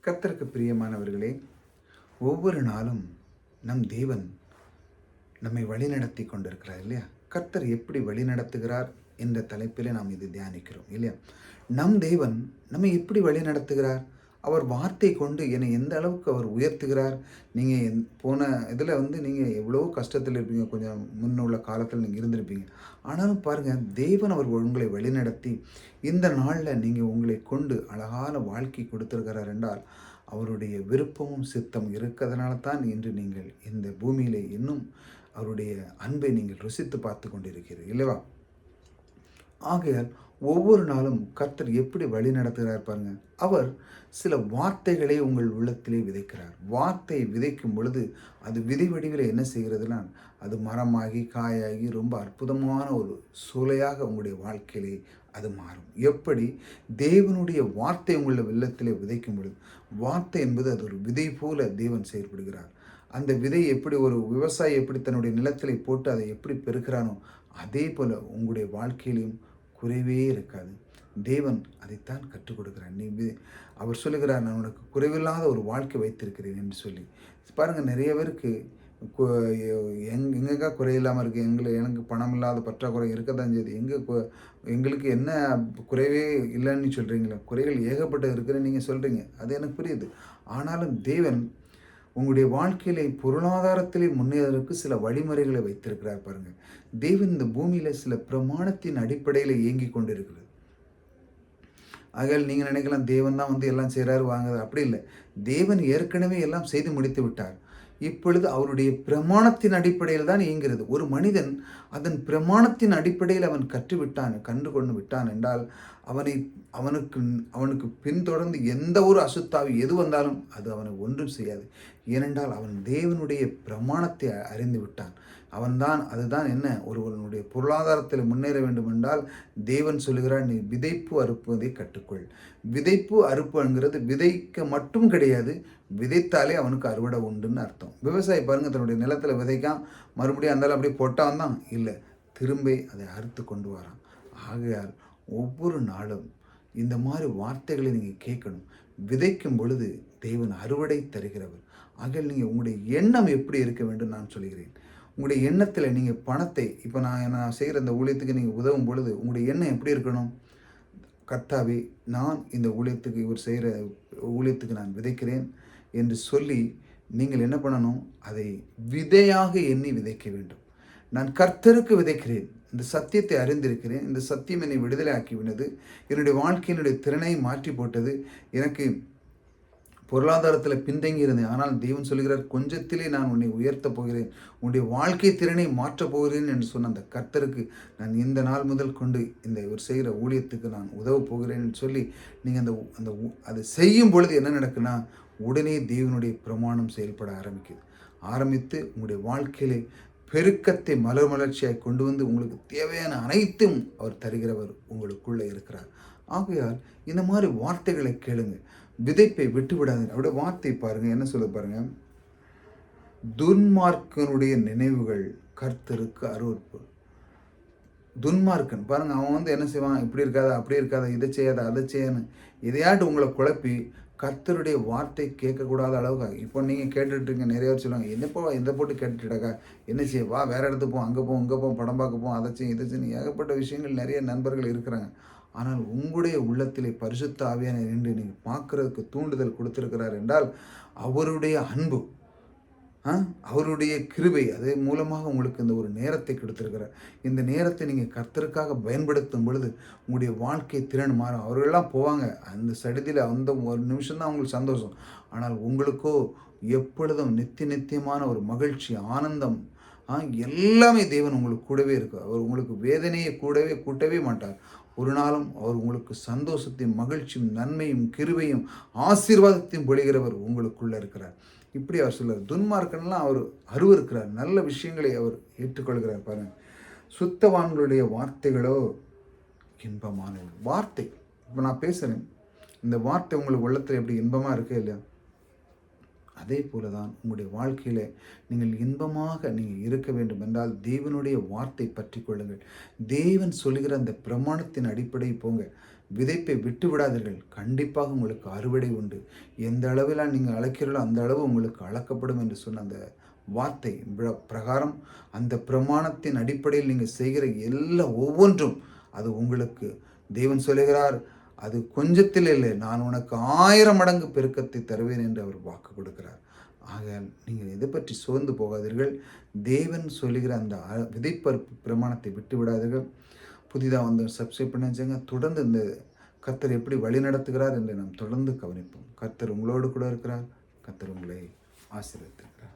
கர்த்தருக்கு பிரியமானவர்களே, ஒவ்வொரு நாளும் நம் தேவன் நம்மை வழிநடத்தி கொண்டிருக்கிறார் இல்லையா? கர்த்தர் எப்படி வழிநடத்துகிறார் என்ற தலைப்பிலே நாம் இது தியானிக்கிறோம் இல்லையா? நம் தேவன் நம்மை எப்படி வழிநடத்துகிறார்? அவர் வார்த்தை கொண்டு என்னை எந்த அளவுக்கு அவர் உயர்த்துகிறார். நீங்கள் போன இதில் நீங்கள் எவ்வளோ கஷ்டத்தில் இருப்பீங்க, கொஞ்சம் முன்னுள்ள காலத்தில் நீங்கள் இருந்திருப்பீங்க. ஆனாலும் பாருங்கள், தேவன் அவர் உங்களை வழிநடத்தி இந்த நாளில் நீங்கள் உங்களை கொண்டு அழகான வாழ்க்கை கொடுத்திருக்கிறார் என்றால் அவருடைய விருப்பமும் சித்தம் இருக்கிறதுனால தான் இன்று நீங்கள் இந்த பூமியிலே இன்னும் அவருடைய அன்பை நீங்கள் ருசித்து பார்த்து கொண்டிருக்கிறீர்கள் இல்லவா? ஆகையால் ஒவ்வொரு நாளும் கர்த்தர் எப்படி வழி நடத்துகிறார் பாருங்க. அவர் சில வார்த்தைகளை உங்கள் உள்ளத்திலே விதைக்கிறார். வார்த்தை விதைக்கும் பொழுது அது விதை வடிவில் என்ன செய்கிறதுனா அது மரமாகி காயாகி ரொம்ப அற்புதமான ஒரு சூளையாக உங்களுடைய வாழ்க்கையிலே அது மாறும். எப்படி தேவனுடைய வார்த்தை உங்களுடைய உள்ளத்திலே விதைக்கும் பொழுது, வார்த்தை என்பது அது ஒரு விதை போல தேவன் செயல்படுகிறார். அந்த விதை எப்படி ஒரு விவசாயி எப்படி தன்னுடைய நிலத்திலே போட்டு அதை எப்படி பெருக்கிறானோ அதே போல உங்களுடைய வாழ்க்கையிலும் குறைவே இருக்காது. தேவன் அதைத்தான் கற்றுக் கொடுக்கிறார். அவர் சொல்லுகிறார், நான் உனக்கு குறைவில்லாத ஒரு வாழ்க்கை வைத்திருக்கிறேன் என்று சொல்லி. பாருங்கள், நிறைய பேருக்கு எங்கெங்க குறை இல்லாமல் இருக்குது. எனக்கு பணம் இல்லாத பற்றாக்குறை இருக்க தான் செய்யுது. எங்களுக்கு என்ன குறைவே இல்லைன்னு சொல்கிறீங்களா? குறைகள் ஏகப்பட்ட இருக்குன்னு நீங்கள் சொல்கிறீங்க, அது எனக்கு புரியுது. ஆனாலும் தேவன் உங்களுடைய வாழ்க்கையிலே பொருளாதாரத்திலே முன்னேறதுக்கு சில வழிமுறைகளை வைத்திருக்கிறார் பாருங்கள். தேவன் இந்த பூமியில் சில பிரமாணத்தின் அடிப்படையில் இயங்கி கொண்டிருக்கிறது. ஆகையால் நீங்கள் நினைக்கலாம் தேவன் தான் எல்லாம் செய்கிறாரு வாங்குது, அப்படி இல்லை. தேவன் ஏற்கனவே எல்லாம் செய்து முடித்து விட்டார். இப்பொழுது அவருடைய பிரமாணத்தின் அடிப்படையில் தான் இயங்கிறது. ஒரு மனிதன் அதன் பிரமாணத்தின் அடிப்படையில் அவன் கண்டு கொண்டு விட்டான் என்றால் அவனுக்கு பின்தொடர்ந்து எந்த ஒரு அசுத்தாவி எது வந்தாலும் அது அவனை ஒன்றும் செய்யாது. ஏனென்றால் அவன் தேவனுடைய பிரமாணத்தை அறிந்து விட்டான். அதுதான் என்ன, ஒருவனுடைய பொருளாதாரத்தில் முன்னேற வேண்டும் என்றால் தேவன் சொல்லுகிறார், நீ விதைப்பு அறுப்பதை கற்றுக்கொள். விதைப்பு அறுப்புங்கிறது விதைக்க மட்டும் கிடையாது, விதைத்தாலே அவனுக்கு அறுவடை உண்டுன்னு அர்த்தம். விவசாயி பாருங்க, தன்னுடைய நிலத்தில் விதைக்கான், மறுபடியும் அந்தாலும் அப்படியே பொட்டான் தான் இல்லை, திரும்ப அதை அறுத்து கொண்டு வரான். ஆகையால் ஒவ்வொரு நாளும் இந்த மாதிரி வார்த்தைகளை நீங்கள் கேட்கணும். விதைக்கும் பொழுது தேவன் அறுவடை தருகிறவர். ஆகையால் நீங்கள் உங்களுடைய எண்ணம் எப்படி இருக்க வேண்டும் நான் சொல்கிறேன். உங்களுடைய எண்ணத்தில் நீங்கள் பணத்தை, இப்போ நான் செய்கிற இந்த ஊழியத்துக்கு நீங்கள் உதவும் பொழுது உங்களுடைய எண்ணம் எப்படி இருக்கணும்? கர்த்தாவே, நான் இந்த ஊழியத்துக்கு இவர் செய்கிற ஊழியத்துக்கு நான் விதைக்கிறேன் என்று சொல்லி நீங்கள் என்ன பண்ணணும்? அதை விதையாக எண்ணி விதைக்க வேண்டும். நான் கர்த்தருக்கு விதைக்கிறேன், இந்த சத்தியத்தை அறிந்திருக்கிறேன், இந்த சத்தியம் என்னை விடுதலை ஆக்கிவினது, என்னுடைய வாழ்க்கையினுடைய திறனை மாற்றி போட்டது, எனக்கு பொருளாதாரத்தில் பின்தங்கி இருந்தேன். ஆனால் தேவன் சொல்கிறார், கொஞ்சத்திலே நான் உன்னை உயர்த்தப் போகிறேன், உன்னுடைய வாழ்க்கை திறனை மாற்றப் போகிறேன் என்று சொன்ன அந்த கர்த்தருக்கு நான் இந்த நாள் முதல் கொண்டு இவர் செய்கிற ஊழியத்துக்கு நான் உதவ போகிறேன் என்று சொல்லி நீங்கள் அதை செய்யும் பொழுது என்ன நடக்குன்னா, உடனே தேவனுடைய பிரமாணம் செயல்பட ஆரம்பித்து உங்களுடைய வாழ்க்கையிலே பெருக்கத்தை மலர்ச்சியாய் கொண்டு வந்து உங்களுக்கு தேவையான அனைத்தும் அவர் தருகிறவர் உங்களுக்குள்ளே இருக்கிறார். ஆகையால் இந்த மாதிரி வார்த்தைகளை கேளுங்க. விதைப்பை விட்டு விடாதீங்க. அப்படியே வார்த்தை பாருங்க, என்ன சொல்ல பாருங்க. துன்மார்க்கனுடைய நினைவுகள் கர்த்தருக்கு அருவருப்பு. துன்மார்க்கன் பாருங்க, அவன் என்ன செய்வான், இப்படி இருக்காத அப்படி இருக்காத, இதை செய்யாத அதை செய்யணும், இதையாட்டு உங்களை குழப்பி கர்த்தருடைய வார்த்தை கேட்கக்கூடாத அளவுக்கு. இப்போ நீங்கள் கேட்டுட்ருங்க, நிறைய பேர் சொல்லுவாங்க, என்னப்போ இதை போட்டு கேட்டுட்டாக்கா என்ன செய்ய, வா வேறு இடத்துக்கு போ, அங்கே போ இங்கே போ, படம் பார்க்க போ, அதை செய்யும் இதை செய்யும், ஏகப்பட்ட விஷயங்கள் நிறைய நண்பர்கள் இருக்கிறாங்க. ஆனால் உங்களுடைய உள்ளத்திலே பரிசுத்த ஆவியான நின்று நீங்கள் பார்க்குறதுக்கு தூண்டுதல் கொடுத்துருக்கிறார் என்றால் அவருடைய அன்பு, அவருடைய கிருபை, அதே மூலமாக உங்களுக்கு இந்த ஒரு நேரத்தை கொடுத்துருக்கிறார். இந்த நேரத்தை நீங்கள் கர்த்தருக்காக பயன்படுத்தும் பொழுது உங்களுடைய வாழ்க்கை திறன் மாறும். அவர்களெல்லாம் போவாங்க அந்த சடிதியில், அந்த ஒரு நிமிஷம்தான் அவங்களுக்கு சந்தோஷம். ஆனால் உங்களுக்கோ எப்பொழுதும் நித்தியமான ஒரு மகிழ்ச்சி, ஆனந்தம், எல்லாமே தேவன் உங்களுக்கு கூடவே இருக்கு. அவர் உங்களுக்கு வேதனையை கூட்டவே மாட்டார். ஒரு நாளும் அவர் உங்களுக்கு சந்தோஷத்தையும் மகிழ்ச்சியும் நன்மையும் கிருபையும் ஆசீர்வாதத்தையும் பொழிகிறவர் உங்களுக்குள்ளே இருக்கிறார். இப்படி அவர் சொல்கிறார். துன்மார்க்கன்லாம் அவர் அருவருக்கிறார், நல்ல விஷயங்களை அவர் ஏற்றுக்கொள்கிறார். பாருங்கள், சுத்தவான்களுடைய வார்த்தைகளோ இன்பமான வார்த்தை. இப்போ நான் பேசுகிறேன், இந்த வார்த்தை உங்களுக்கு உள்ளத்தில் எப்படி இன்பமாக இருக்கே இல்லையா? அதே போல தான் உங்களுடைய வாழ்க்கையில் நீங்கள் இன்பமாக நீங்கள் இருக்க வேண்டும் என்றால் தேவனுடைய வார்த்தை பற்றி கொள்ளுங்கள். தேவன் சொல்லுகிற அந்த பிரமாணத்தின் அடிப்படை போங்க. விதைப்பை விட்டு விடாதீர்கள். கண்டிப்பாக உங்களுக்கு அறுவடை உண்டு. எந்த அளவில் நீங்கள் அழைக்கிறீர்களோ அந்த அளவு உங்களுக்கு அளக்கப்படும் என்று சொன்ன அந்த வார்த்தை பிரகாரம், அந்த பிரமாணத்தின் அடிப்படையில் நீங்கள் செய்கிற எல்லா ஒவ்வொன்றும் அது உங்களுக்கு தேவன் சொல்லுகிறார், அது கொஞ்சத்தில் இல்லை, நான் உனக்கு 1000 மடங்கு பெருக்கத்தை தருவேன் என்று அவர் வாக்கு கொடுக்கிறார். ஆகையால் நீங்கள் இதை பற்றி சோர்ந்து போகாதீர்கள். தேவன் சொல்லுகிற அந்த விதைப்பருப்பு பிரமாணத்தை விட்டு விடாதீர்கள். புதிதாக வந்து சப்ஸ்கிரைப் பண்ணி வச்சுங்க. தொடர்ந்து இந்த கர்த்தர் எப்படி வழி நடத்துகிறார் என்று நாம் தொடர்ந்து கவனிப்போம். கர்த்தர் உங்களோடு கூட இருக்கிறார். கர்த்தர் உங்களை ஆசீர்வதிக்கிறார்.